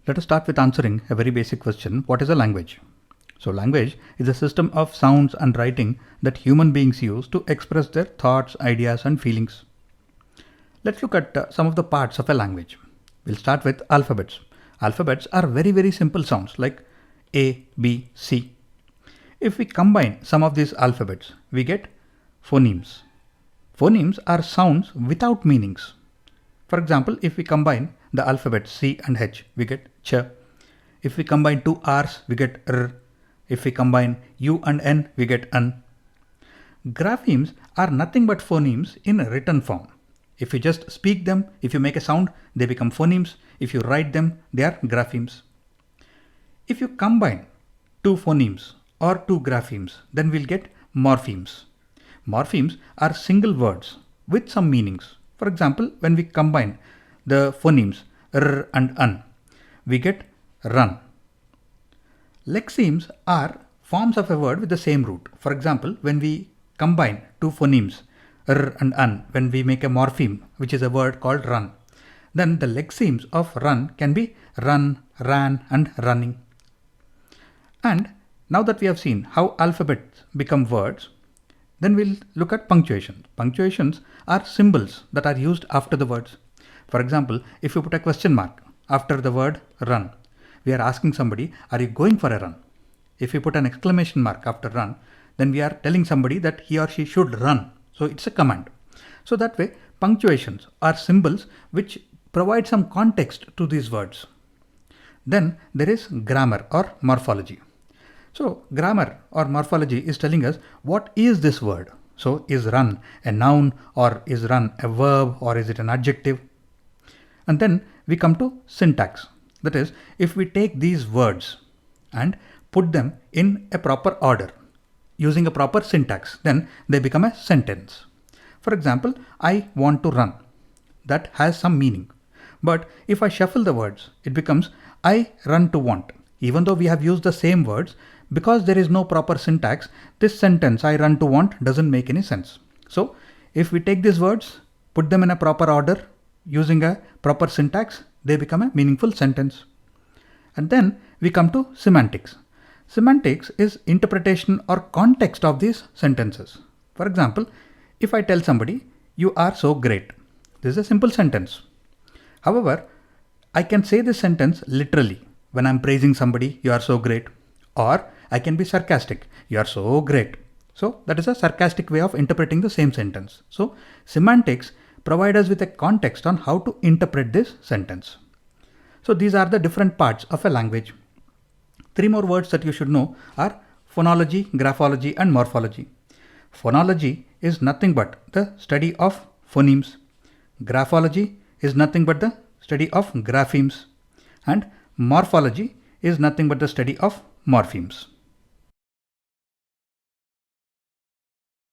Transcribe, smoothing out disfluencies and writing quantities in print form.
Let us start with answering a very basic question. What is a language? So language is a system of sounds and writing that human beings use to express their thoughts, ideas and feelings. Let's look at some of the parts of a language. We'll start with alphabets. Alphabets are very simple sounds like A, B, C. If we combine some of these alphabets, we get phonemes. Phonemes are sounds without meanings. For example, if we combine the alphabets C and H, we get ch. If we combine two R's, we get r. If we combine U and N, we get an. Graphemes are nothing but phonemes in written form. If you just speak them, if you make a sound, they become phonemes. If you write them, they are graphemes. If you combine two phonemes or two graphemes, then we'll get morphemes. Morphemes are single words with some meanings. For example, when we combine the phonemes r and un, we get run. Lexemes are forms of a word with the same root. For example, when we combine two phonemes r and un, when we make a morpheme, which is a word called run, then the lexemes of run can be run, ran and running. And now that we have seen how alphabets become words, then we'll look at punctuation. Punctuations are symbols that are used after the words. For example, if you put a question mark after the word run, we are asking somebody, are you going for a run? If you put an exclamation mark after run, then we are telling somebody that he or she should run. So it's a command. So that way, punctuations are symbols which provide some context to these words. Then there is grammar or morphology. So grammar or morphology is telling us what is this word. So is run a noun, or is run a verb, or is it an adjective? And then we come to syntax. That is, if we take these words and put them in a proper order using a proper syntax, then they become a sentence. For example, I want to run. That has some meaning. But if I shuffle the words, it becomes I run to want. Even though we have used the same words, because there is no proper syntax, this sentence I run to want doesn't make any sense. So if we take these words, put them in a proper order using a proper syntax, they become a meaningful sentence. And then we come to semantics. Semantics is interpretation or context of these sentences. For example, if I tell somebody, you are so great, this is a simple sentence. However, I can say this sentence literally. When I'm praising somebody, you are so great. Or I can be sarcastic, you are so great. So that is a sarcastic way of interpreting the same sentence. So semantics provide us with a context on how to interpret this sentence. So these are the different parts of a language. Three more words that you should know are phonology, graphology and morphology. Phonology is nothing but the study of phonemes. Graphology is nothing but the study of graphemes. And morphology is nothing but the study of morphemes.